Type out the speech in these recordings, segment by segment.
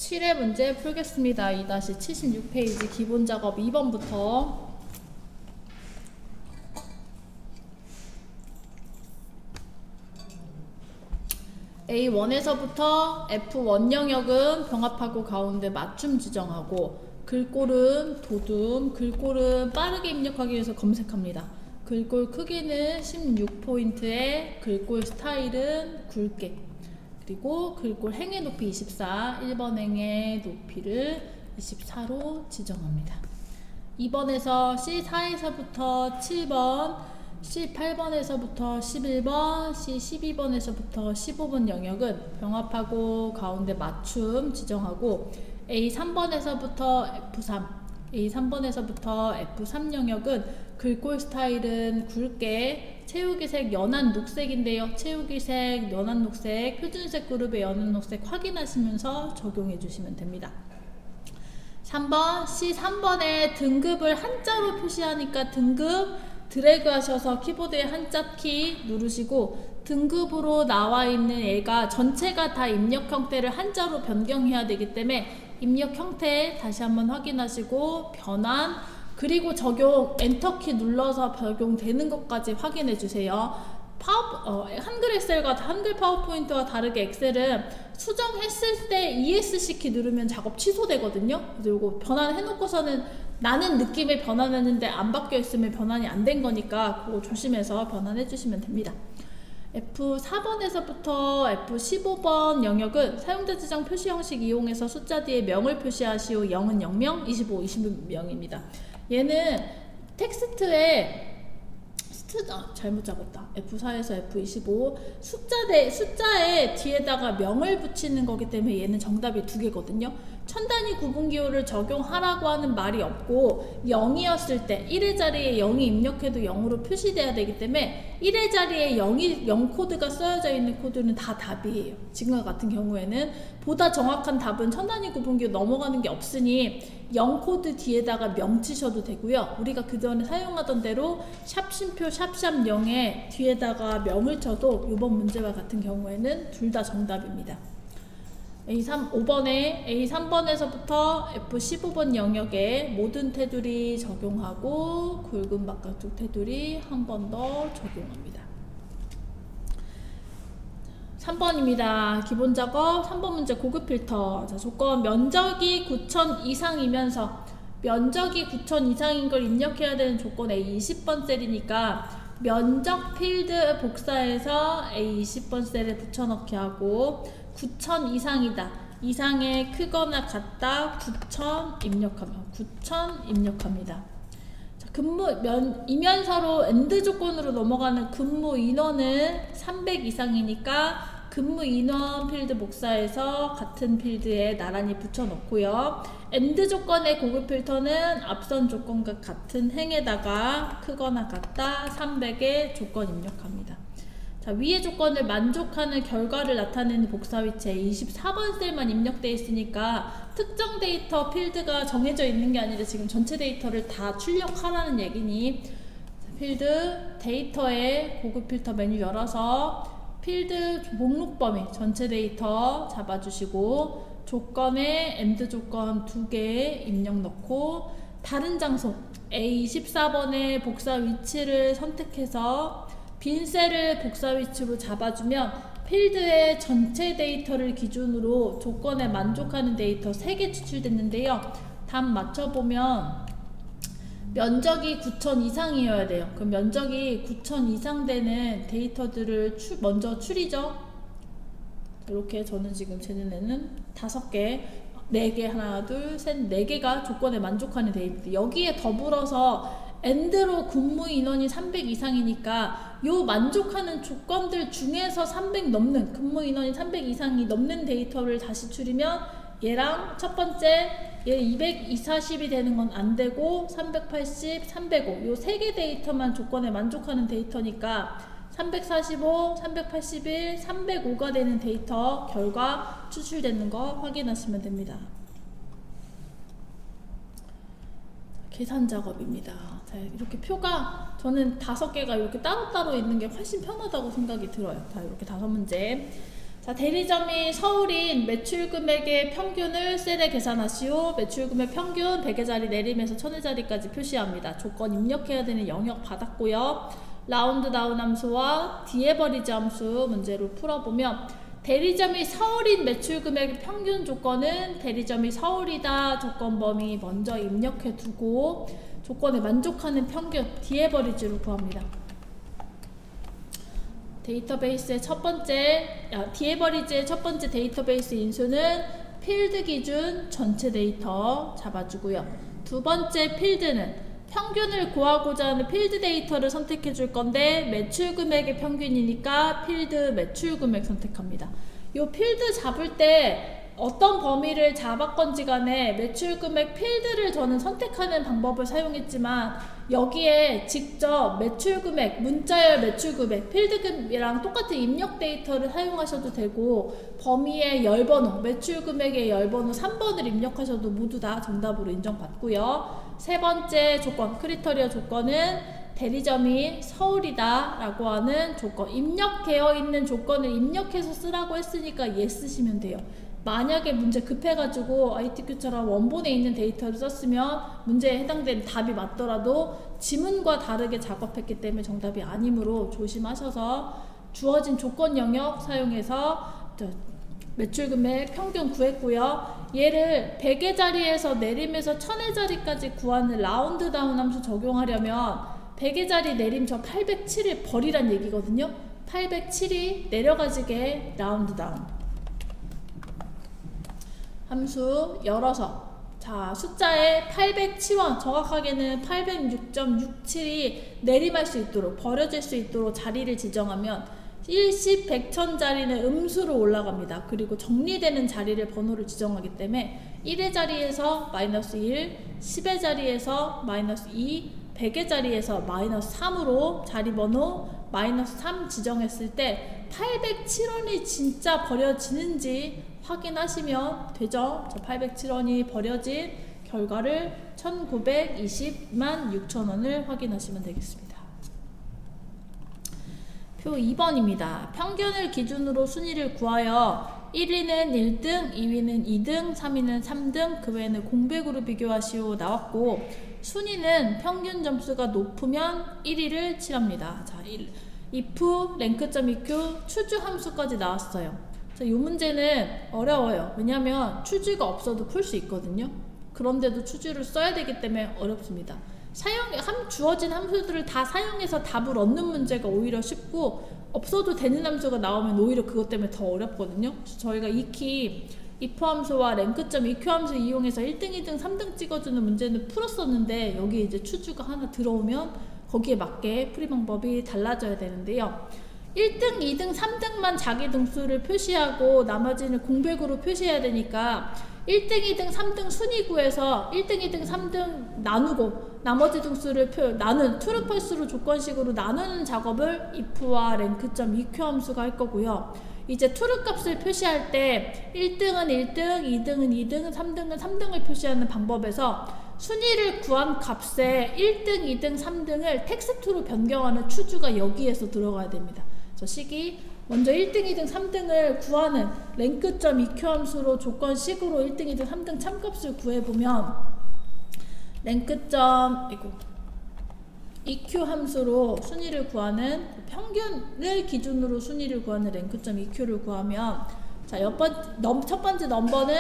7회 문제 풀겠습니다. 2-76페이지 기본 작업 2번부터 A1에서부터 F1 영역은 병합하고 가운데 맞춤 지정하고 글꼴은 도둠, 글꼴은 빠르게 입력하기 위해서 검색합니다. 글꼴 크기는 16포인트에 글꼴 스타일은 굵게, 그리고 글꼴 행의 높이 24, 1번 행의 높이를 24로 지정합니다. 2번에서 C4에서부터 7번, C8번에서부터 11번, C12번에서부터 15번 영역은 병합하고 가운데 맞춤 지정하고 A3번에서부터 F3, A3번에서부터 F3 영역은 글꼴 스타일은 굵게, 채우기색 연한 녹색인데요. 채우기색 연한 녹색, 표준색 그룹의 연한 녹색 확인하시면서 적용해 주시면 됩니다. 3번, C3번에 등급을 한자로 표시하니까 등급 드래그 하셔서 키보드의 한자 키 누르시고 등급으로 나와 있는 애가 전체가 다 입력 형태를 한자로 변경해야 되기 때문에 입력 형태 다시 한번 확인하시고 변환, 그리고 적용 엔터키 눌러서 적용되는 것까지 확인해 주세요. 한글 엑셀과 한글 파워포인트와 다르게 엑셀은 수정했을 때 ESC 키 누르면 작업 취소되거든요. 그래서 이거 변환해 놓고서는 나는 느낌의 변환했는데 안 바뀌어 있으면 변환이 안 된 거니까 그거 조심해서 변환해 주시면 됩니다. F4번에서부터 F15번 영역은 사용자 지정 표시 형식 이용해서 숫자 뒤에 명을 표시하시오. 0은 0명, 25, 20명입니다. 얘는 텍스트에 잘못 적었다. F4에서 F25 숫자에 뒤에다가 명을 붙이는 거기 때문에 얘는 정답이 두 개거든요. 천단위 구분기호를 적용하라고 하는 말이 없고 0이었을 때 1의 자리에 0이 입력해도 0으로 표시돼야 되기 때문에 1의 자리에 0 코드가 쓰여져 있는 코드는 다 답이에요. 지금과 같은 경우에는 보다 정확한 답은 천단위 구분기호 넘어가는 게 없으니 0 코드 뒤에다가 명 치셔도 되고요. 우리가 그 전에 사용하던 대로 샵심표 샵샵 0에 뒤에다가 명을 쳐도 이번 문제와 같은 경우에는 둘 다 정답입니다. A3번에서부터 F15번 영역에 모든 테두리 적용하고 굵은 바깥쪽 테두리 한 번 더 적용합니다. 3번입니다. 기본 작업 3번 문제 고급 필터. 자, 조건 면적이 9,000 이상이면서 면적이 9,000 이상인 걸 입력해야 되는 조건 A20번 셀이니까 면적 필드 복사해서 A20번 셀에 붙여넣기 하고 9,000 이상이다. 이상의 크거나 같다. 9,000 입력합니다. 자, 이면서로 엔드 조건으로 넘어가는 근무 인원은 300 이상이니까 근무 인원 필드 복사해서 같은 필드에 나란히 붙여넣고요. 엔드 조건의 고급 필터는 앞선 조건과 같은 행에다가 크거나 같다 300의 조건 입력합니다. 자, 위의 조건을 만족하는 결과를 나타내는 복사 위치에 24번 셀만 입력되어 있으니까 특정 데이터 필드가 정해져 있는 게 아니라 지금 전체 데이터를 다 출력하라는 얘기니 필드 데이터의 고급 필터 메뉴 열어서 필드 목록 범위 전체 데이터 잡아주시고 조건에 엔드 조건 2개 입력 넣고 다른 장소 A24번의 복사 위치를 선택해서 빈 셀을 복사 위치로 잡아주면 필드의 전체 데이터를 기준으로 조건에 만족하는 데이터 3개 추출됐는데요. 답 맞춰보면 면적이 9,000 이상이어야 돼요. 그럼 면적이 9,000 이상 되는 데이터들을 먼저 추리죠. 이렇게 저는 지금 제 눈에는 5개, 4개, 하나, 둘, 셋, 4개가 조건에 만족하는 데이터. 여기에 더불어서 엔드로 근무 인원이 300 이상이니까 요 만족하는 조건들 중에서 300 넘는 근무 인원이 300 이상이 넘는 데이터를 다시 추리면 얘랑 첫 번째 얘 240이 되는 건 안 되고 380, 305 요 3개 데이터만 조건에 만족하는 데이터니까 345, 381, 305가 되는 데이터 결과 추출되는 거 확인하시면 됩니다. 계산 작업입니다. 자, 이렇게 표가 저는 5개가 이렇게 따로따로 있는 게 훨씬 편하다고 생각이 들어요. 자, 이렇게 5문제. 자, 자, 대리점이 서울인 매출금액의 평균을 셀에 계산하시오. 매출금액 평균 100회짜리 내림에서 1000회짜리까지 표시합니다. 조건 입력해야 되는 영역 받았고요. 라운드 다운 함수와 디에버리지 함수 문제로 풀어보면 대리점이 서울인 매출금액의 평균 조건은 대리점이 서울이다 조건 범위 먼저 입력해 두고 조건에 만족하는 평균 디에버리지로 구합니다. 데이터베이스의 디에버리지의 첫 번째 데이터베이스 인수는 필드 기준 전체 데이터 잡아주고요. 두 번째 필드는 평균을 구하고자 하는 필드 데이터를 선택해 줄 건데 매출 금액의 평균이니까 필드 매출 금액 선택합니다. 이 필드 잡을 때 어떤 범위를 잡았건지 간에 매출 금액 필드를 저는 선택하는 방법을 사용했지만 여기에 직접 매출 금액, 문자열 매출 금액, 필드금이랑 똑같은 입력 데이터를 사용하셔도 되고 범위의 열번호, 매출 금액의 열번호 3번을 입력하셔도 모두 다 정답으로 인정받고요. 세 번째 조건, 크리터리어 조건은 대리점이 서울이다 라고 하는 조건, 입력되어 있는 조건을 입력해서 쓰라고 했으니까 예 쓰시면 돼요. 만약에 문제 급해가지고 ITQ처럼 원본에 있는 데이터를 썼으면 문제에 해당되는 답이 맞더라도 지문과 다르게 작업했기 때문에 정답이 아니므로 조심하셔서 주어진 조건 영역 사용해서 매출금액 평균 구했고요. 얘를 100의 자리에서 내림에서 1000의 자리까지 구하는 라운드 다운 함수 적용하려면 100의 자리 내림 저 807을 버리란 얘기거든요. 807이 내려가지게 라운드 다운 함수 열어서 자 숫자에 807원 정확하게는 806.67이 내림할 수 있도록 버려질 수 있도록 자리를 지정하면 1, 10, 100, 1000 자리는 음수로 올라갑니다. 그리고 정리되는 자리를 번호를 지정하기 때문에 1의 자리에서 마이너스 1, 10의 자리에서 마이너스 2, 100의 자리에서 마이너스 3으로 자리 번호 마이너스 3 지정했을 때 807원이 진짜 버려지는지 확인하시면 되죠. 저 807원이 버려진 결과를 1920만 6천원을 확인하시면 되겠습니다. 표 2번입니다. 평균을 기준으로 순위를 구하여 1위는 1등, 2위는 2등, 3위는 3등, 그 외에는 공백으로 비교하시오 나왔고 순위는 평균 점수가 높으면 1위를 칠합니다. 자, if 랭크.eq 추주 함수까지 나왔어요. 이 문제는 어려워요. 왜냐하면 추주가 없어도 풀 수 있거든요. 그런데도 추주를 써야 되기 때문에 어렵습니다. 주어진 함수들을 다 사용해서 답을 얻는 문제가 오히려 쉽고 없어도 되는 함수가 나오면 오히려 그것 때문에 더 어렵거든요. 그래서 저희가 익히 if 함수와 랭크.eq 함수 이용해서 1등, 2등, 3등 찍어주는 문제는 풀었었는데 여기 이제 추주가 하나 들어오면 거기에 맞게 풀이 방법이 달라져야 되는데요. 1등, 2등, 3등만 자기 등수를 표시하고 나머지는 공백으로 표시해야 되니까 1등, 2등, 3등 순위 구해서 1등, 2등, 3등 나누고 나머지 등수를 true, false로 조건식으로 나누는 작업을 if와 랭크.eq 함수가 할 거고요. 이제 true 값을 표시할 때 1등은 1등, 2등은 2등, 3등은 3등을 표시하는 방법에서 순위를 구한 값에 1등, 2등, 3등을 텍스트로 변경하는 추주가 여기에서 들어가야 됩니다. 저 식이 먼저 1등, 2등, 3등을 구하는 랭크.eq 함수로 조건식으로 1등, 2등, 3등 참값을 구해보면 랭크.eq 함수로 순위를 구하는 평균을 기준으로 순위를 구하는 랭크.eq를 구하면 자, 첫 번째 넘버는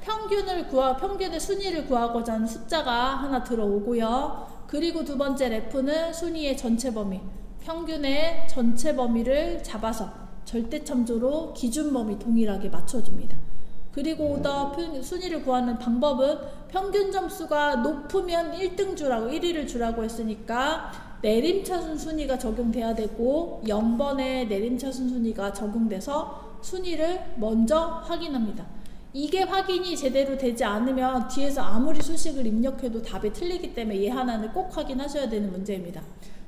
평균의 순위를 구하고자 하는 숫자가 하나 들어오고요. 그리고 두 번째 래프는 순위의 전체 범위, 평균의 전체 범위를 잡아서 절대 참조로 기준 범위 동일하게 맞춰줍니다. 그리고 순위를 구하는 방법은 평균 점수가 높으면 1등 주라고 1위를 주라고 했으니까 내림차순 순위가 적용돼야 되고 0번의 내림차순 순위가 적용돼서 순위를 먼저 확인합니다. 이게 확인이 제대로 되지 않으면 뒤에서 아무리 수식을 입력해도 답이 틀리기 때문에 얘 하나는 꼭 확인하셔야 되는 문제입니다.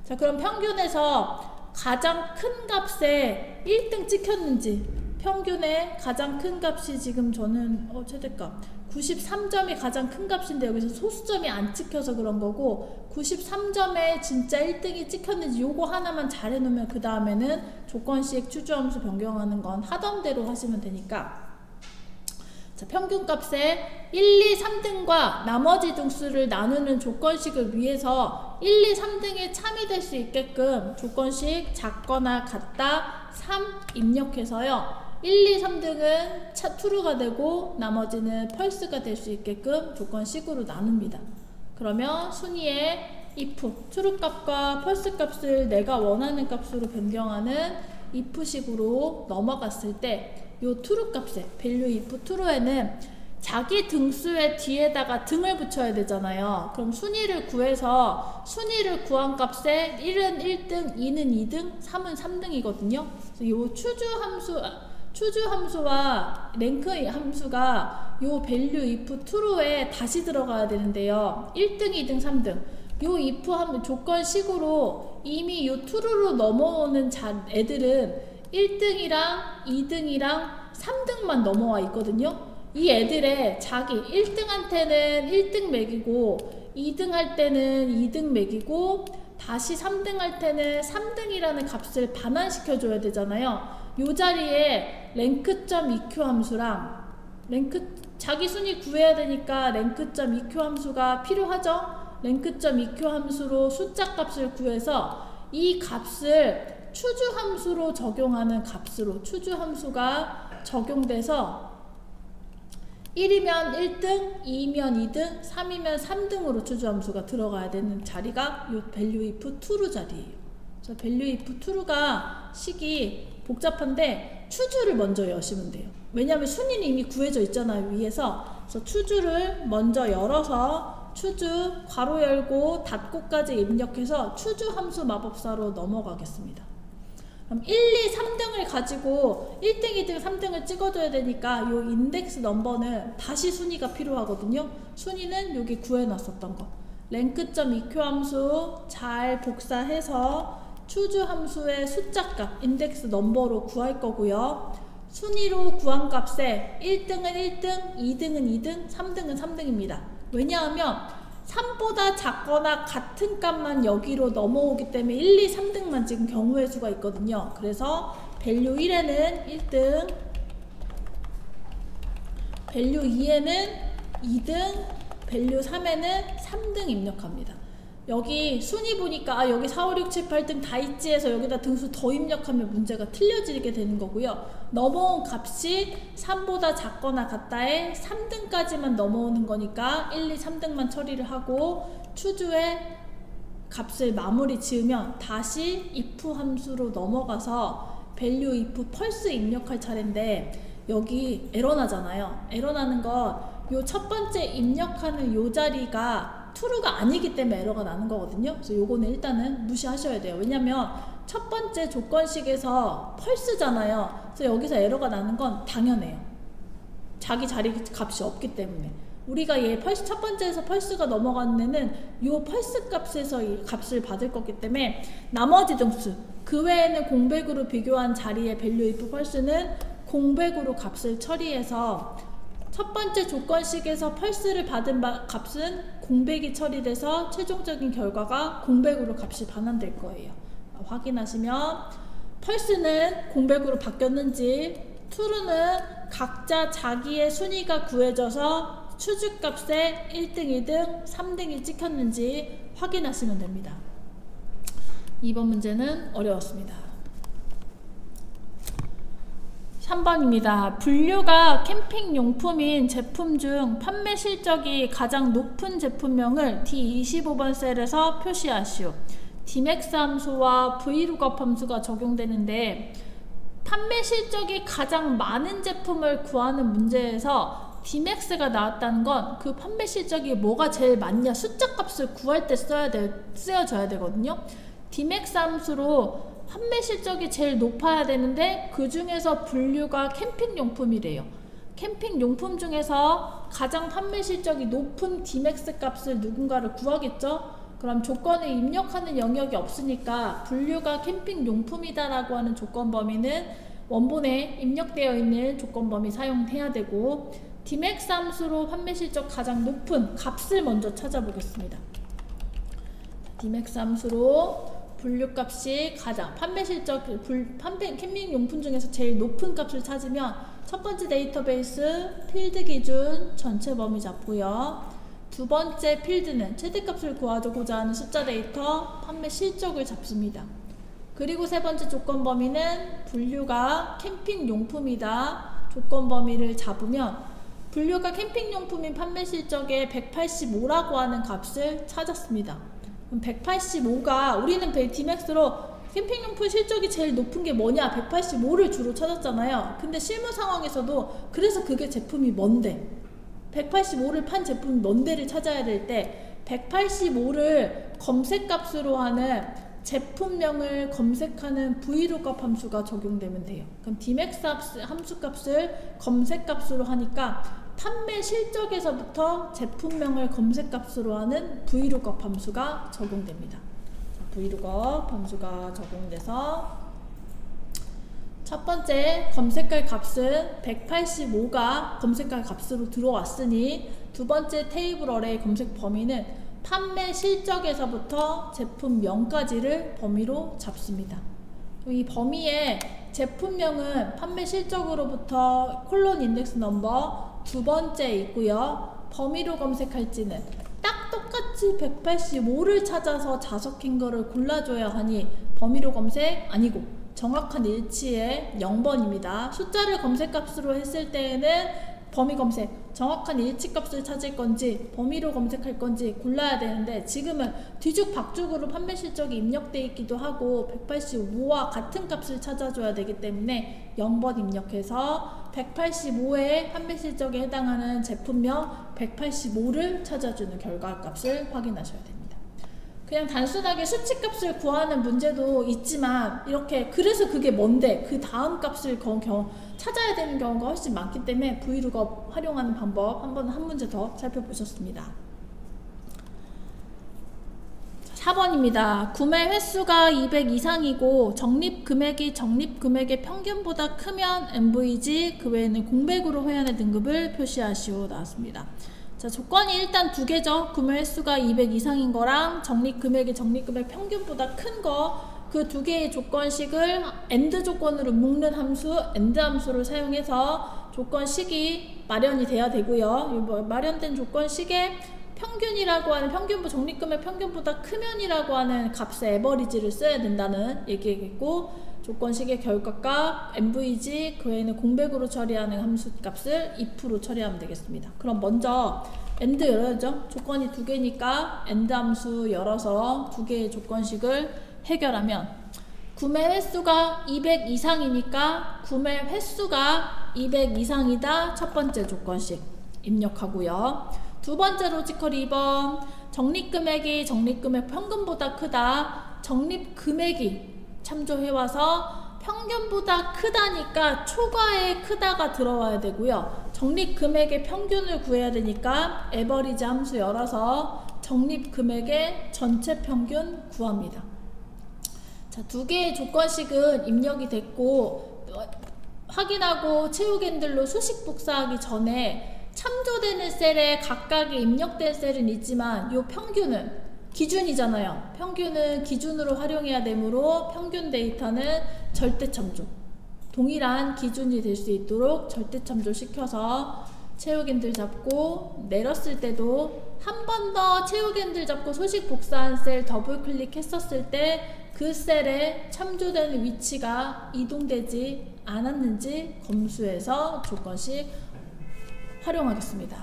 자, 그럼 평균에서 가장 큰 값에 1등 찍혔는지 평균의 가장 큰 값이 지금 저는 최대값 93점이 가장 큰 값인데 여기서 소수점이 안 찍혀서 그런 거고 93점에 진짜 1등이 찍혔는지 요거 하나만 잘 해놓으면 그 다음에는 조건식 추주함수 변경하는 건 하던 대로 하시면 되니까. 자, 평균값에 1, 2, 3등과 나머지 등수를 나누는 조건식을 위해서 1, 2, 3등에 참이될 수 있게끔 조건식 작거나 같다 3 입력해서요. 1, 2, 3등은 true가 되고 나머지는 false가 될 수 있게끔 조건식으로 나눕니다. 그러면 순위에 if, true 값과 false 값을 내가 원하는 값으로 변경하는 if식으로 넘어갔을 때 요 true 값에 value if true에는 자기 등수의 뒤에다가 등을 붙여야 되잖아요. 그럼 순위를 구해서 순위를 구한 값에 1은 1등, 2는 2등, 3은 3등이거든요. 그래서 요 추주 함수와 랭크 함수가 요 value if true에 다시 들어가야 되는데요. 1등, 2등, 3등. 요 if 하면 조건식으로 이미 요 true로 넘어오는 애들은 1등이랑 2등이랑 3등만 넘어와 있거든요. 이 애들의 자기 1등한테는 1등 매기고 2등 할 때는 2등 매기고 다시 3등 할 때는 3등이라는 값을 반환시켜줘야 되잖아요. 요 자리에 랭크.eq 함수랑 자기 순위 구해야 되니까 랭크.eq 함수가 필요하죠. 랭크.eq 함수로 숫자 값을 구해서 이 값을 추주 함수로 적용하는 값으로 추주 함수가 적용돼서 1이면 1등, 2이면 2등, 3이면 3등으로 추주 함수가 들어가야 되는 자리가 요 value if true 자리예요. 그래서 value if true가 식이 복잡한데 추주를 먼저 여시면 돼요. 왜냐하면 순위는 이미 구해져 있잖아요, 위에서. 그래서 추주를 먼저 열어서 추주 괄호 열고 닫고까지 입력해서 추주 함수 마법사로 넘어가겠습니다. 그럼 1, 2, 3등을 가지고 1등, 2등, 3등을 찍어줘야 되니까 요 인덱스 넘버는 다시 순위가 필요하거든요. 순위는 여기 구해놨었던 거. 랭크.eq 함수 잘 복사해서 추주 함수의 숫자값, 인덱스 넘버로 구할 거고요. 순위로 구한 값에 1등은 1등, 2등은 2등, 3등은 3등입니다. 왜냐하면 3보다 작거나 같은 값만 여기로 넘어오기 때문에 1, 2, 3등만 지금 경우의 수가 있거든요. 그래서 value 1에는 1등, value 2에는 2등, value 3에는 3등 입력합니다. 여기 순위 보니까 여기 4, 5, 6, 7, 8등 다 있지 해서 여기다 등수 더 입력하면 문제가 틀려지게 되는 거고요. 넘어온 값이 3보다 작거나 같다에 3등까지만 넘어오는 거니까 1, 2, 3등만 처리를 하고 추주의 값을 마무리 지으면 다시 if 함수로 넘어가서 value if false 입력할 차례인데 여기 에러 나잖아요. 에러 나는 건 요 첫 번째 입력하는 요 자리가 true가 아니기 때문에 에러가 나는 거거든요. 그래서 요거는 일단은 무시하셔야 돼요. 왜냐면 첫 번째 조건식에서 false잖아요. 그래서 여기서 에러가 나는 건 당연해요. 자기 자리 값이 없기 때문에. 우리가 얘 첫 번째에서 false가 넘어가는 애는 요 false 값에서 이 값을 받을 거기 때문에 나머지 등수 그 외에는 공백으로 비교한 자리의 value if false는 공백으로 값을 처리해서 첫 번째 조건식에서 false를 받은 값은 공백이 처리돼서 최종적인 결과가 공백으로 값이 반환될 거예요. 확인하시면 false는 공백으로 바뀌었는지 true는 각자 자기의 순위가 구해져서 추주값에 1등, 2등, 3등이 찍혔는지 확인하시면 됩니다. 이번 문제는 어려웠습니다. 3번입니다. 분류가 캠핑용품인 제품 중 판매 실적이 가장 높은 제품명을 D25번 셀에서 표시하시오. Dmax 함수와 Vlookup 함수가 적용되는데 판매 실적이 가장 많은 제품을 구하는 문제에서 Dmax가 나왔다는 건 그 판매 실적이 뭐가 제일 많냐 숫자 값을 구할 때 쓰여져야 되거든요. Dmax 함수로 판매 실적이 제일 높아야 되는데 그 중에서 분류가 캠핑용품이래요. 캠핑용품 중에서 가장 판매 실적이 높은 Dmax 값을 누군가를 구하겠죠? 그럼 조건을 입력하는 영역이 없으니까 분류가 캠핑용품이다 라고 하는 조건 범위는 원본에 입력되어 있는 조건 범위 사용해야 되고, Dmax 함수로 판매 실적 가장 높은 값을 먼저 찾아보겠습니다. Dmax 함수로 분류값이 가장 판매 실적 캠핑 용품 중에서 제일 높은 값을 찾으면 첫 번째 데이터베이스 필드 기준 전체 범위 잡고요. 두 번째 필드는 최대값을 구하고자 하는 숫자 데이터 판매 실적을 잡습니다. 그리고 세 번째 조건 범위는 분류가 캠핑 용품이다 조건 범위를 잡으면, 분류가 캠핑 용품인 판매 실적의 185라고 하는 값을 찾았습니다. 그럼 185가 우리는 Dmax로 캠핑 용품 실적이 제일 높은 게 뭐냐, 185를 주로 찾았잖아요. 근데 실무 상황에서도 그래서 그게 제품이 뭔데, 185를 판 제품이 뭔데를 찾아야 될 때 185를 검색값으로 하는 제품명을 검색하는 vlookup 함수가 적용되면 돼요. 그럼 Dmax 함수값을 검색값으로 하니까 판매 실적에서부터 제품명을 검색값으로 하는 vlookup 함수가 적용됩니다. vlookup 함수가 적용돼서 첫 번째 검색할 값은 185가 검색할 값으로 들어왔으니, 두 번째 테이블 어레이 검색 범위는 판매 실적에서부터 제품명까지를 범위로 잡습니다. 이 범위에 제품명은 판매 실적으로부터 콜론 인덱스 넘버 두 번째 있고요. 범위로 검색할지는 딱 똑같이 185를 찾아서 자석인 거를 골라줘야 하니 범위로 검색 아니고 정확한 일치의 0번입니다. 숫자를 검색값으로 했을 때에는 범위 검색, 정확한 일치값을 찾을 건지 범위로 검색할 건지 골라야 되는데, 지금은 뒤죽박죽으로 판매 실적이 입력되어 있기도 하고 185와 같은 값을 찾아줘야 되기 때문에 0번 입력해서 185의 판매 실적에 해당하는 제품명 185를 찾아주는 결과값을 확인하셔야 됩니다. 그냥 단순하게 수치값을 구하는 문제도 있지만, 이렇게 그래서 그게 뭔데 그 다음 값을 찾아야 되는 경우가 훨씬 많기 때문에 vlookup 활용하는 방법 한 문제 더 살펴보셨습니다. 4번입니다. 구매 횟수가 200 이상이고 적립금액이 적립금액의 평균보다 크면 MVG, 그 외에는 공백으로 회원의 등급을 표시하시오 나왔습니다. 자, 조건이 일단 두 개죠. 구매 횟수가 200 이상인 거랑 적립금액이 적립금액 평균보다 큰 거, 그 두 개의 조건식을 AND 조건으로 묶는 함수 AND 함수를 사용해서 조건식이 마련이 돼야 되고요. 마련된 조건식에 평균이라고 하는 적립금액 평균보다 크면이라고 하는 값의 에버리지를 써야 된다는 얘기겠고, 조건식의 결과값 MVG, 그 외에는 공백으로 처리하는 함수 값을 if로 처리하면 되겠습니다. 그럼 먼저 AND 열어야죠. 조건이 두 개니까 AND 함수 열어서 두 개의 조건식을 해결하면, 구매 횟수가 200 이상이니까 구매 횟수가 200 이상이다 첫 번째 조건식 입력하고요. 두 번째 로지컬 2번, 적립금액이 적립금액 평균보다 크다. 적립금액이 참조해와서 평균보다 크다니까 초과의 크다가 들어와야 되고요. 적립금액의 평균을 구해야 되니까 에버리지 함수 열어서 적립금액의 전체 평균 구합니다. 자, 두 개의 조건식은 입력이 됐고, 확인하고 채우겐들로 수식 복사하기 전에 참조되는 셀에 각각의 입력된 셀은 있지만 이 평균은 기준이잖아요. 평균은 기준으로 활용해야 되므로 평균 데이터는 절대 참조, 동일한 기준이 될 수 있도록 절대 참조 시켜서 채우겐들 잡고, 내렸을 때도 한 번 더 채우겐들 잡고 소식 복사한 셀 더블 클릭했었을 때 그 셀에 참조되는 위치가 이동되지 않았는지 검수해서 조건식 활용하겠습니다.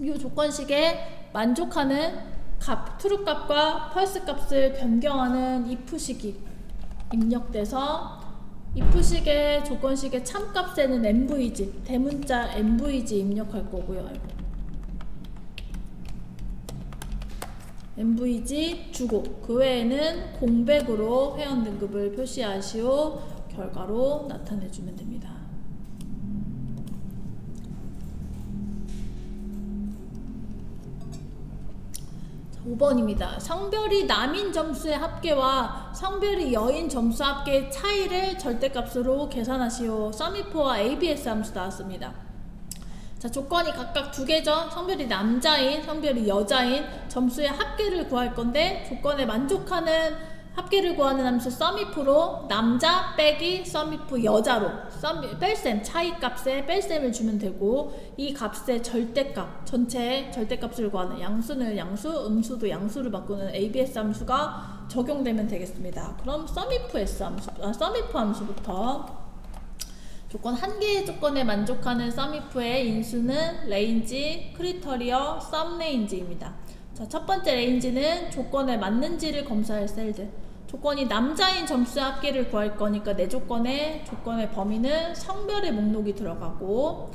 이 조건식에 만족하는 값, true 값과 false 값을 변경하는 if식이 입력돼서 if식의 조건식의 참값에는 MVG, 대문자 MVG 입력할 거고요. MVG 주고, 그 외에는 공백으로 회원 등급을 표시하시오 결과로 나타내주면 됩니다. 5번입니다. 성별이 남인 점수의 합계와 성별이 여인 점수 합계의 차이를 절대값으로 계산하시오. 서미프와 ABS 함수 나왔습니다. 자, 조건이 각각 두 개죠. 성별이 남자인, 성별이 여자인 점수의 합계를 구할 건데 조건에 만족하는 합계를 구하는 함수 서미프로 남자 빼기 서미프 여자로 뺄셈 차이값에 뺄셈을 주면 되고, 이 값의 절대값 전체의 절대값을 구하는 양수는 양수, 음수도 양수를 바꾸는 ABS 함수가 적용되면 되겠습니다. 그럼 서미프 함수부터 조건 한 개의 조건에 만족하는 서미프의 인수는 레인지, 크리터리어, 썸레인지입니다. 자, 첫 번째 레인지는 조건에 맞는지를 검사할 셀들. 조건이 남자인 점수의 합계를 구할 거니까 내 조건의 범위는 성별의 목록이 들어가고,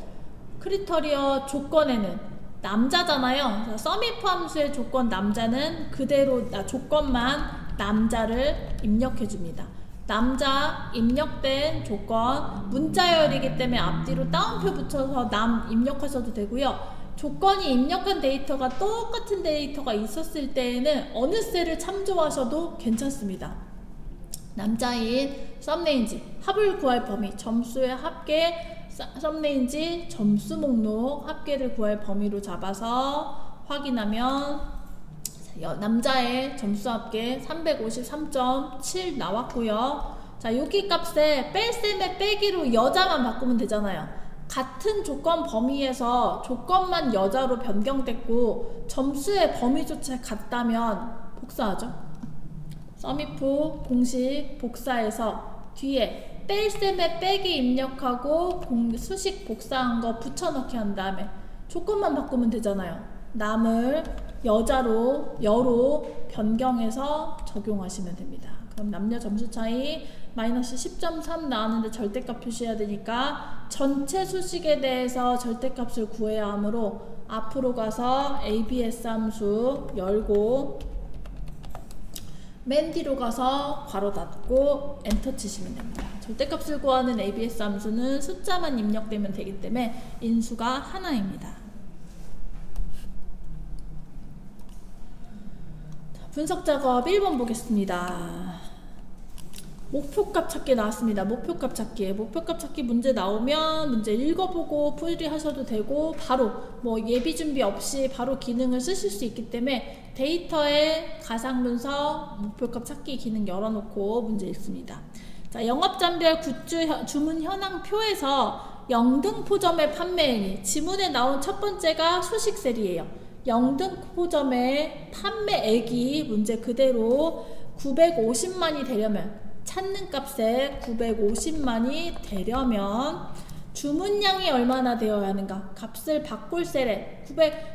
크리터리어 조건에는 남자잖아요. 자, 서미프 함수의 조건 남자는 그대로 조건만 남자를 입력해 줍니다. 남자 입력된 조건 문자열이기 때문에 앞뒤로 따옴표 붙여서 남 입력하셔도 되고요. 조건이 입력한 데이터가 똑같은 데이터가 있었을 때에는 어느 셀을 참조하셔도 괜찮습니다. 남자인 썸레인지 합을 구할 범위 점수의 합계, 썸레인지 점수 목록 합계를 구할 범위로 잡아서 확인하면 남자의 점수 합계 353.7 나왔고요. 자, 여기 값에 뺄셈의 빼기로 여자만 바꾸면 되잖아요. 같은 조건 범위에서 조건만 여자로 변경됐고 점수의 범위조차 같다면 복사하죠. 서미프 공식 복사해서 뒤에 뺄셈의 빼기 입력하고 수식 복사한 거 붙여넣기 한 다음에 조건만 바꾸면 되잖아요. 남을 여로 변경해서 적용하시면 됩니다. 그럼 남녀 점수 차이 마이너스 10.3 나왔는데 절대값 표시해야 되니까 전체 수식에 대해서 절대값을 구해야 하므로 앞으로 가서 ABS 함수 열고 맨 뒤로 가서 괄호 닫고 엔터 치시면 됩니다. 절대값을 구하는 ABS 함수는 숫자만 입력되면 되기 때문에 인수가 하나입니다. 분석 작업 1번 보겠습니다. 목표값 찾기 나왔습니다. 목표값 찾기 문제 나오면 문제 읽어보고 풀이하셔도 되고 바로 예비 준비 없이 바로 기능을 쓰실 수 있기 때문에 데이터에 가상 분석 목표값 찾기 기능 열어놓고 문제 읽습니다. 자, 영업장별 굿즈 주문 현황표에서 영등포점의 판매액이 지문에 나온 첫 번째가 수식셀이에요. 영등포점의 판매액이 문제 그대로 950만이 되려면 찾는 값에 950만이 되려면 주문량이 얼마나 되어야 하는가? 값을 바꿀 셀에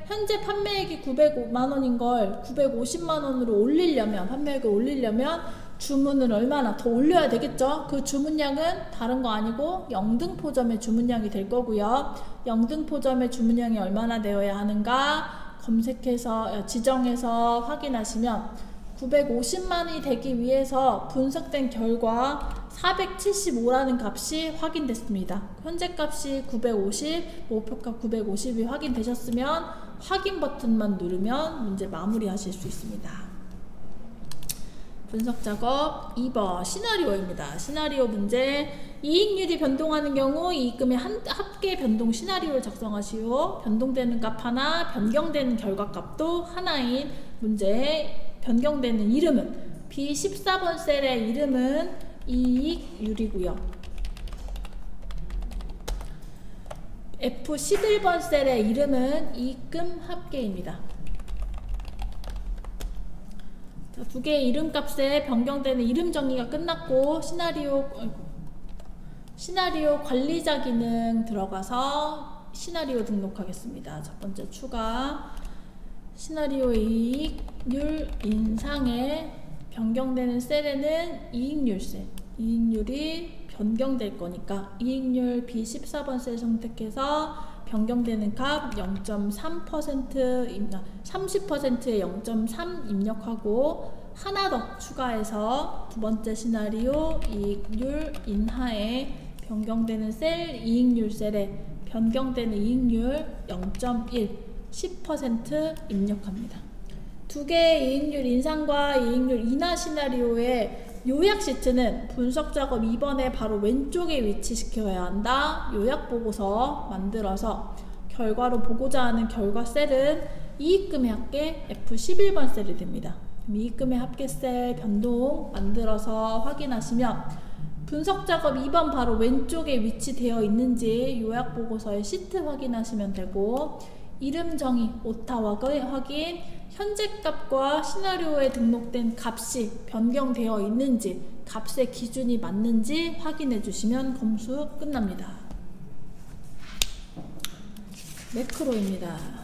현재 판매액이 905만원인 걸 950만원으로 올리려면 판매액을 올리려면 주문을 얼마나 더 올려야 되겠죠? 그 주문량은 다른 거 아니고 영등포점의 주문량이 될 거고요. 영등포점의 주문량이 얼마나 되어야 하는가 검색해서 지정해서 확인하시면 950만이 되기 위해서 분석된 결과 475라는 값이 확인됐습니다. 현재 값이 950, 목표값 950이 확인되셨으면 확인 버튼만 누르면 문제 마무리 하실 수 있습니다. 분석 작업 2번 시나리오입니다. 시나리오 문제 이익률이 변동하는 경우 이익금의 합계 변동 시나리오를 작성하시오. 변동되는 값 하나, 변경되는 결과값도 하나인 문제 변경되는 이름은 B14번 셀의 이름은 이익률이고요. F11번 셀의 이름은 이익금 합계입니다. 두 개의 이름값에 변경되는 이름 정의가 끝났고 시나리오 관리자 기능 들어가서 시나리오 등록하겠습니다. 첫 번째 추가 시나리오 이익률 인상에 변경되는 셀에는 이익률 셀, 이익률이 변경될 거니까 이익률 B14번 셀 선택해서 변경되는 값 0.3% 30%에 0.3 입력하고 하나 더 추가해서 두 번째 시나리오 이익률 인하에 변경되는 셀 이익률 셀에 변경되는 이익률 0.1 10% 입력합니다. 두 개의 이익률 인상과 이익률 인하 시나리오의 요약 시트는 분석 작업 2번에 바로 왼쪽에 위치시켜야 한다. 요약 보고서 만들어서 결과로 보고자 하는 결과 셀은 이익금의 합계 F11번 셀이 됩니다. 이익금의 합계 셀 변동 만들어서 확인하시면 분석 작업 2번 바로 왼쪽에 위치되어 있는지 요약 보고서의 시트 확인하시면 되고, 이름 정의, 오타 확인, 현재 값과 시나리오에 등록된 값이 변경되어 있는지, 값의 기준이 맞는지 확인해 주시면 검수 끝납니다. 매크로입니다.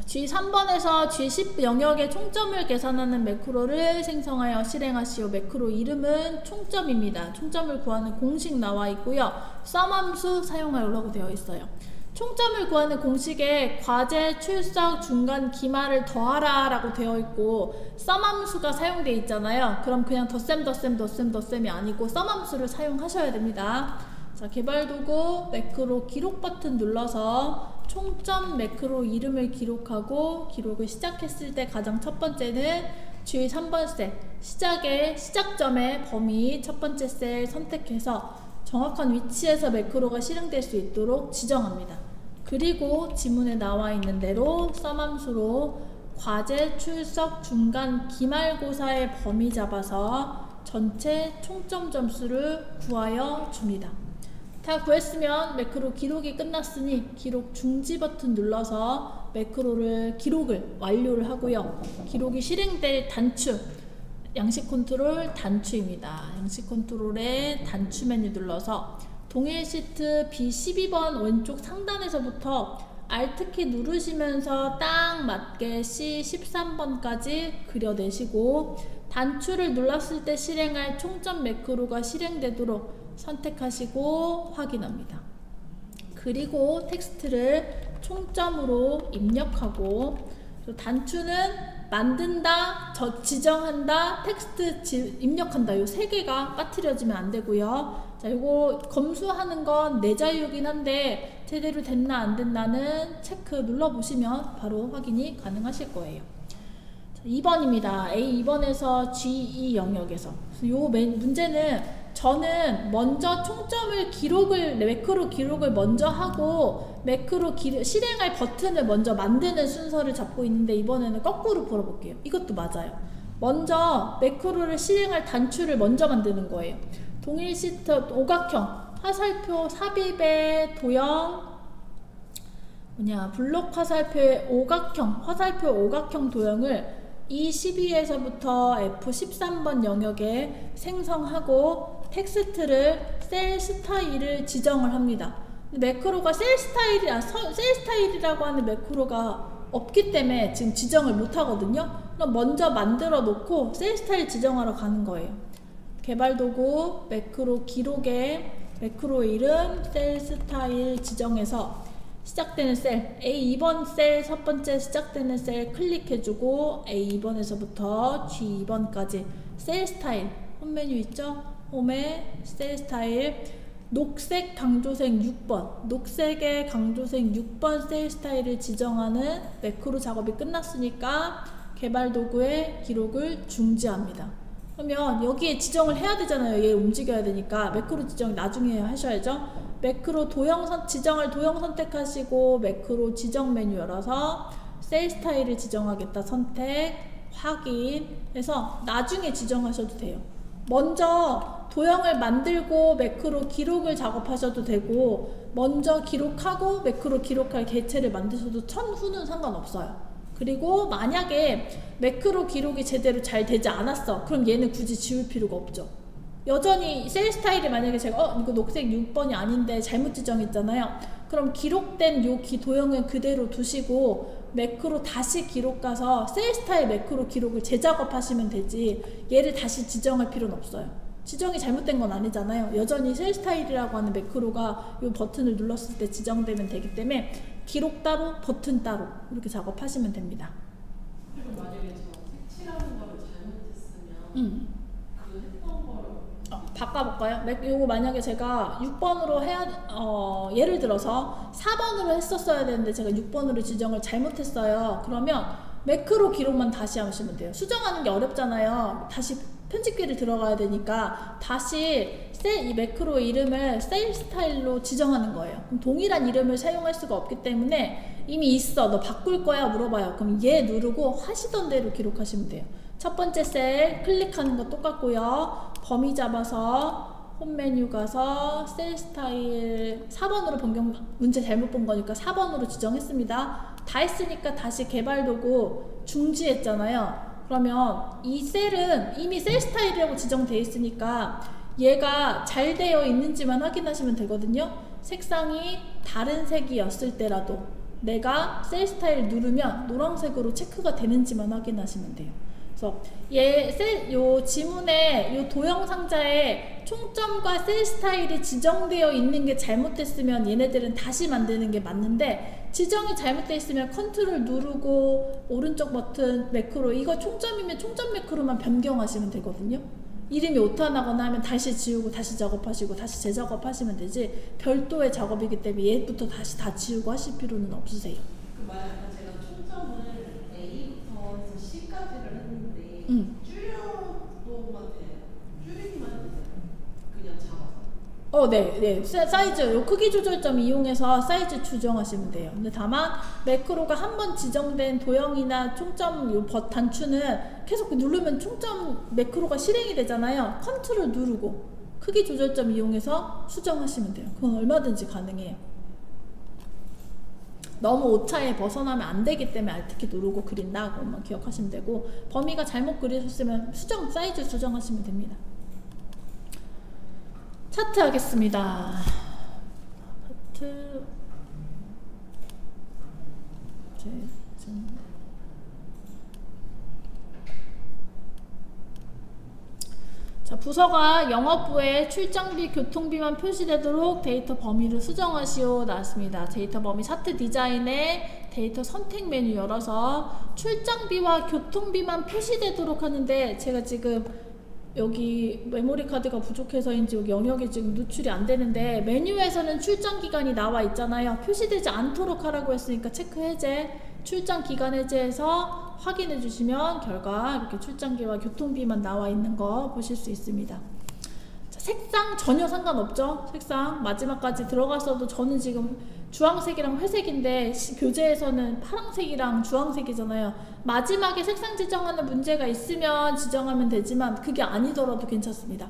G3번에서 G10 영역의 총점을 계산하는 매크로를 생성하여 실행하시오. 매크로 이름은 총점입니다. 총점을 구하는 공식 나와 있고요. 썸 함수 사용하라고 되어 있어요. 총점을 구하는 공식에 과제, 출석, 중간, 기말을 더하라 라고 되어 있고 썸 함수가 사용되어 있잖아요. 그럼 그냥 덧셈이 아니고 썸 함수를 사용하셔야 됩니다. 자, 개발도구 매크로 기록 버튼 눌러서 총점 매크로 이름을 기록하고, 기록을 시작했을 때 가장 첫 번째는 G3번 셀 시작의 시작점의 범위 첫 번째 셀 선택해서 정확한 위치에서 매크로가 실행될 수 있도록 지정합니다. 그리고 지문에 나와 있는 대로 썸 함수로 과제, 출석, 중간, 기말고사의 범위 잡아서 전체 총점 점수를 구하여 줍니다. 다 구했으면 매크로 기록이 끝났으니 기록 중지 버튼 눌러서 매크로를 기록을 완료를 하고요. 기록이 실행될 단추, 양식 컨트롤 단추입니다. 양식 컨트롤의 단추 메뉴 눌러서 동일 시트 B12번 왼쪽 상단에서부터 Alt키 누르시면서 딱 맞게 C13번까지 그려내시고, 단추를 눌렀을 때 실행할 총점 매크로가 실행되도록 선택하시고 확인합니다. 그리고 텍스트를 총점으로 입력하고, 단추는 만든다, 지정한다, 텍스트 입력한다, 요 세 개가 빠뜨려지면 안 되고요. 자, 이거 검수하는 건 내 자유이긴 한데 제대로 됐나 안 됐나는 체크 눌러보시면 바로 확인이 가능하실 거예요. 자, 2번입니다. A2번에서 G2 영역에서 요 문제는 저는 먼저 총점을 매크로 기록을 먼저 하고 매크로 실행할 버튼을 먼저 만드는 순서를 잡고 있는데, 이번에는 거꾸로 풀어볼게요. 이것도 맞아요. 먼저 매크로를 실행할 단추를 먼저 만드는 거예요. 동일 시트 오각형 화살표 삽입의 도형 블록 화살표의 화살표 오각형 도형을 E12에서부터 F13번 영역에 생성하고 텍스트를 셀 스타일을 지정을 합니다. 매크로가 셀 스타일이라고 하는 매크로가 없기 때문에 지금 지정을 못 하거든요. 그럼 먼저 만들어 놓고 셀 스타일 지정하러 가는 거예요. 개발 도구 매크로 기록에 매크로 이름 셀 스타일 지정해서 시작되는 셀 A2번 셀 첫 번째 시작되는 셀 클릭해주고 A2번에서부터 G2번까지 셀 스타일 홈 메뉴 있죠? 홈에 셀 스타일 녹색 강조색 6번 녹색의 강조색 6번 셀 스타일을 지정하는 매크로 작업이 끝났으니까 개발 도구의 기록을 중지합니다. 그러면 여기에 지정을 해야 되잖아요. 얘 움직여야 되니까 매크로 지정 나중에 하셔야죠. 매크로 지정할 도형 선택하시고 매크로 지정 메뉴 열어서 셀 스타일을 지정하겠다 선택 확인해서 나중에 지정하셔도 돼요. 먼저 도형을 만들고 매크로 기록을 작업하셔도 되고, 먼저 기록하고 매크로 기록할 개체를 만드셔도 천후는 상관없어요. 그리고 만약에 매크로 기록이 제대로 잘 되지 않았어, 그럼 얘는 굳이 지울 필요가 없죠. 여전히 셀 스타일이 만약에 제가 이거 녹색 6번이 아닌데 잘못 지정했잖아요. 그럼 기록된 요 도형은 그대로 두시고 매크로 다시 기록 가서 셀 스타일 매크로 기록을 재작업하시면 되지, 얘를 다시 지정할 필요는 없어요. 지정이 잘못된 건 아니잖아요. 여전히 셀 스타일이라고 하는 매크로가 요 버튼을 눌렀을 때 지정되면 되기 때문에 기록 따로 버튼 따로 이렇게 작업하시면 됩니다. 그리고 만약에 저 색칠하는 거를 잘못했으면 그 했던 거를 바꿔볼까요? 요거 만약에 제가 6번으로 해야, 예를 들어서 4번으로 했었어야 되는데 제가 6번으로 지정을 잘못했어요. 그러면 매크로 기록만 다시 하시면 돼요. 수정하는 게 어렵잖아요. 다시 편집기를 들어가야 되니까 다시 이 매크로 이름을 셀 스타일로 지정하는 거예요. 그럼 동일한 이름을 사용할 수가 없기 때문에 이미 있어, 너 바꿀 거야? 물어봐요. 그럼 얘 누르고 하시던 대로 기록하시면 돼요. 첫 번째 셀 클릭하는 거 똑같고요. 범위 잡아서 홈 메뉴 가서 셀 스타일 4번으로 변경, 문제 잘못 본 거니까 4번으로 지정했습니다. 다 했으니까 다시 개발 도구 중지했잖아요. 그러면 이 셀은 이미 셀 스타일이라고 지정되어 있으니까 얘가 잘 되어 있는지만 확인하시면 되거든요. 색상이 다른 색이었을 때라도 내가 셀 스타일 누르면 노란색으로 체크가 되는지만 확인하시면 돼요. 그래서 요 지문에 요 도형 상자에 총점과 셀 스타일이 지정되어 있는 게 잘못됐으면 얘네들은 다시 만드는 게 맞는데, 지정이 잘못되어 있으면 컨트롤 누르고 오른쪽 버튼 매크로, 이거 총점이면 총점 매크로만 변경하시면 되거든요. 이름이 오타 나거나 하면 다시 지우고 다시 작업하시고 다시 재작업하시면 되지, 별도의 작업이기 때문에 얘부터 다시 다 지우고 하실 필요는 없으세요. 그 만약 제가 총점을 A부터 해서 C까지를 했는데 줄여도만 돼요? 줄이기만 해도 돼요? 그냥 잡아서? 네. 사이즈, 요 크기 조절점 이용해서 사이즈 조정하시면 돼요. 근데 다만 매크로가 한번 지정된 도형이나 총점 요 단추는 계속 누르면 총점 매크로가 실행이 되잖아요. 컨트롤 누르고 크기 조절점 이용해서 수정하시면 돼요. 그건 얼마든지 가능해요. 너무 오차에 벗어나면 안 되기 때문에 Alt키 누르고 그린다, 그것만 기억하시면 되고, 범위가 잘못 그리셨으면 사이즈 수정하시면 됩니다. 차트 하겠습니다. 차트 자, 부서가 영업부에 출장비, 교통비만 표시되도록 데이터 범위를 수정하시오 나왔습니다. 데이터 범위 차트 디자인에 데이터 선택 메뉴 열어서 출장비와 교통비만 표시되도록 하는데, 제가 지금 여기 메모리 카드가 부족해서인지 여기 영역이 지금 노출이 안 되는데, 메뉴에서는 출장 기간이 나와 있잖아요. 표시되지 않도록 하라고 했으니까 체크 해제, 출장 기간 해제해서 확인해 주시면 결과 이렇게 출장비와 교통비만 나와 있는 거 보실 수 있습니다. 자, 색상 전혀 상관없죠. 색상 마지막까지 들어갔어도 저는 지금 주황색이랑 회색인데 교재에서는 파란색이랑 주황색이잖아요. 마지막에 색상 지정하는 문제가 있으면 지정하면 되지만 그게 아니더라도 괜찮습니다.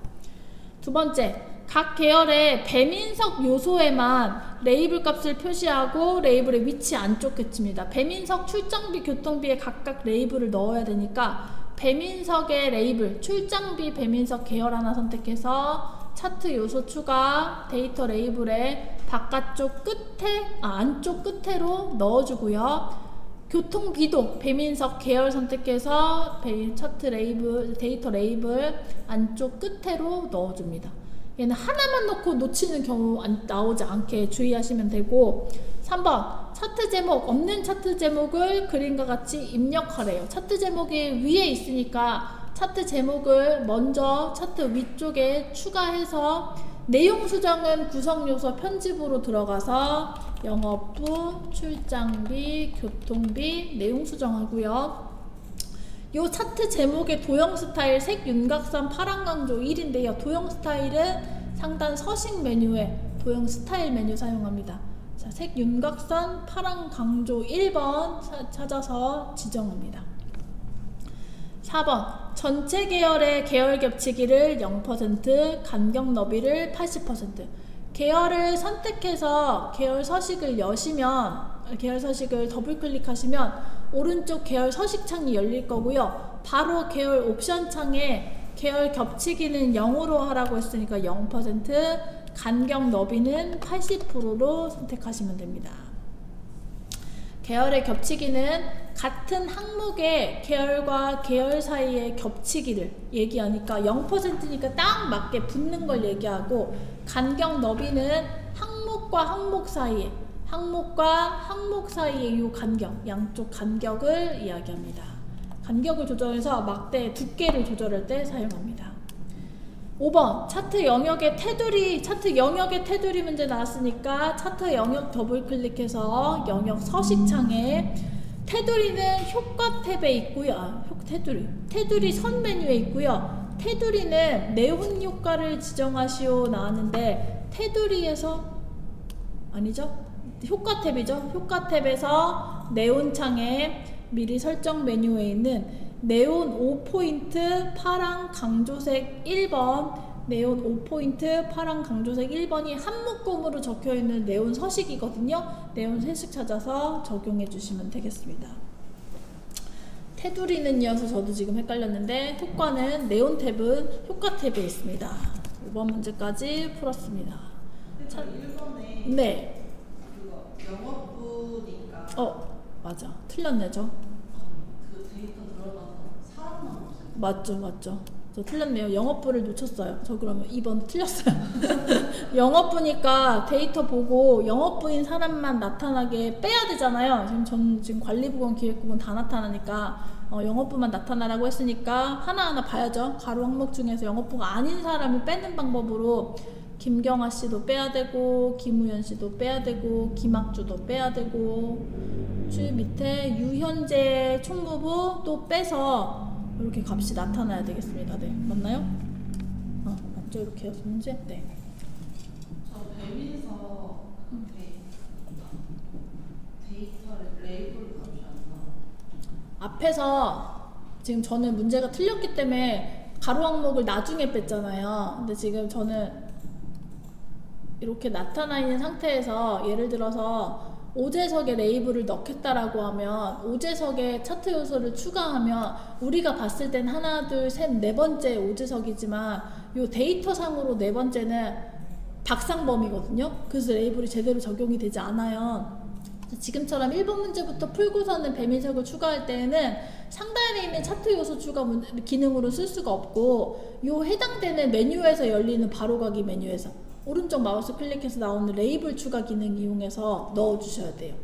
두 번째, 각 계열의 배민석 요소에만 레이블 값을 표시하고 레이블의 위치 안쪽 끝입니다. 배민석, 출장비, 교통비에 각각 레이블을 넣어야 되니까 배민석의 레이블, 출장비 배민석 계열 하나 선택해서 차트 요소 추가, 데이터 레이블의 바깥쪽 끝에, 안쪽 끝으로 넣어주고요. 교통비도 배민석 계열 선택해서 차트 레이블, 데이터 레이블 안쪽 끝으로 넣어줍니다. 얘는 하나만 넣고 놓치는 경우 나오지 않게 주의하시면 되고, 3번 차트 제목, 없는 차트 제목을 그림과 같이 입력하래요. 차트 제목이 위에 있으니까 차트 제목을 먼저 차트 위쪽에 추가해서 내용 수정은 구성요소 편집으로 들어가서 영업부, 출장비, 교통비 내용 수정하고요. 요 차트 제목의 도형 스타일 색 윤곽선 파란 강조 1인데요. 도형 스타일은 상단 서식 메뉴에 도형 스타일 메뉴 사용합니다. 자, 색 윤곽선 파란 강조 1번 찾아서 지정합니다. 4번 전체 계열의 계열 겹치기를 0%, 간격 너비를 80%. 계열을 선택해서 계열 서식을 여시면, 계열 서식을 더블 클릭하시면 오른쪽 계열 서식 창이 열릴 거고요. 바로 계열 옵션 창에 계열 겹치기는 0으로 하라고 했으니까 0%, 간격 너비는 80%로 선택하시면 됩니다. 계열의 겹치기는 같은 항목의 계열과 계열 사이의 겹치기를 얘기하니까 0%니까 딱 맞게 붙는 걸 얘기하고, 간격 너비는 항목과 항목 사이에, 항목과 항목 사이의 이 간격, 양쪽 간격을 이야기합니다. 간격을 조절해서 막대 두께를 조절할 때 사용합니다. 5번 차트 영역의 테두리 문제 나왔으니까 차트 영역 더블 클릭해서 영역 서식창에 테두리는 효과 탭에 있고요. 테두리 선 메뉴에 있고요. 테두리는 네온 효과를 지정하시오 나왔는데 테두리에서 아니죠? 효과 탭이죠. 효과 탭에서 네온 창에 미리 설정 메뉴에 있는 네온 5포인트 파랑 강조색 1번 네온 5포인트 파랑 강조색 1번이 한 묶음으로 적혀있는 네온 서식이거든요. 네온 서식 찾아서 적용해 주시면 되겠습니다. 테두리는 이어서 저도 지금 헷갈렸는데 효과는 네온 탭은 효과 탭에 있습니다. 5번 문제까지 풀었습니다. 자, 1번에 네. 그거 영업부니까 맞아. 틀렸네 저. 그 데이터 들어가서 사람만 없어요. 맞죠. 저 틀렸네요. 영업부를 놓쳤어요. 저 그러면 2번 틀렸어요. 영업부니까 데이터 보고 영업부인 사람만 나타나게 빼야 되잖아요. 지금 관리부건 기획부건 다 나타나니까 영업부만 나타나라고 했으니까 하나하나 봐야죠. 가로 항목 중에서 영업부가 아닌 사람을 빼는 방법으로 김경아 씨도 빼야 되고 김우현 씨도 빼야 되고 김학주도 빼야 되고 줄 밑에 유현재 총무부 또 빼서 이렇게 값이 나타나야 되겠습니다. 네, 맞나요? 맞죠? 이렇게 해서 문제? 네. 저 배민서 데이터를 레이블 값이 안 나와. 앞에서 지금 저는 문제가 틀렸기 때문에 가로 항목을 나중에 뺐잖아요. 근데 지금 저는 이렇게 나타나 있는 상태에서 예를 들어서 오재석에 레이블을 넣겠다라고 하면 오재석에 차트 요소를 추가하면 우리가 봤을 땐 하나 둘 셋 네 번째 오재석이지만 요 데이터상으로 네 번째는 박상범이거든요. 그래서 레이블이 제대로 적용이 되지 않아요. 지금처럼 1번 문제부터 풀고서는 배민석을 추가할 때에는 상단에 있는 차트 요소 추가 기능으로 쓸 수가 없고 요 해당되는 메뉴에서 열리는 바로가기 메뉴에서 오른쪽 마우스 클릭해서 나오는 레이블 추가 기능 이용해서 넣어주셔야 돼요.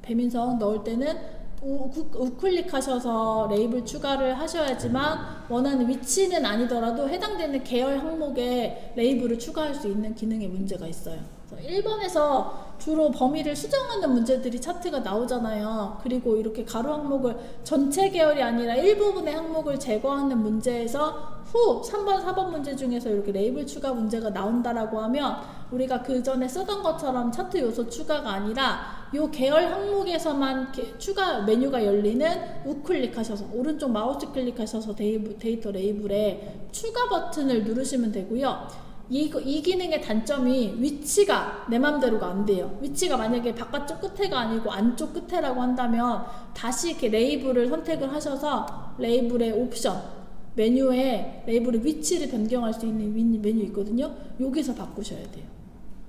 배민석 넣을 때는 우클릭 하셔서 레이블 추가를 하셔야지만 원하는 위치는 아니더라도 해당되는 계열 항목에 레이블을 추가할 수 있는 기능에 문제가 있어요. 1번에서 주로 범위를 수정하는 문제들이 차트가 나오잖아요. 그리고 이렇게 가로 항목을 전체 계열이 아니라 일부분의 항목을 제거하는 문제에서 후 3번, 4번 문제 중에서 이렇게 레이블 추가 문제가 나온다라고 하면 우리가 그 전에 쓰던 것처럼 차트 요소 추가가 아니라 요 계열 항목에서만 추가 메뉴가 열리는 우클릭하셔서 오른쪽 마우스 클릭하셔서 데이터 레이블에 추가 버튼을 누르시면 되고요. 이 기능의 단점이 위치가 내 맘대로가 안 돼요. 위치가 만약에 바깥쪽 끝에가 아니고 안쪽 끝에라고 한다면 다시 이렇게 레이블을 선택을 하셔서 레이블의 옵션 메뉴에 레이블의 위치를 변경할 수 있는 메뉴 있거든요. 여기서 바꾸셔야 돼요.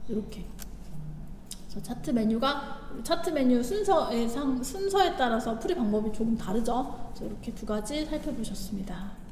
이렇게. 차트 메뉴 순서에 따라서 풀이 방법이 조금 다르죠. 이렇게 두 가지 살펴보셨습니다.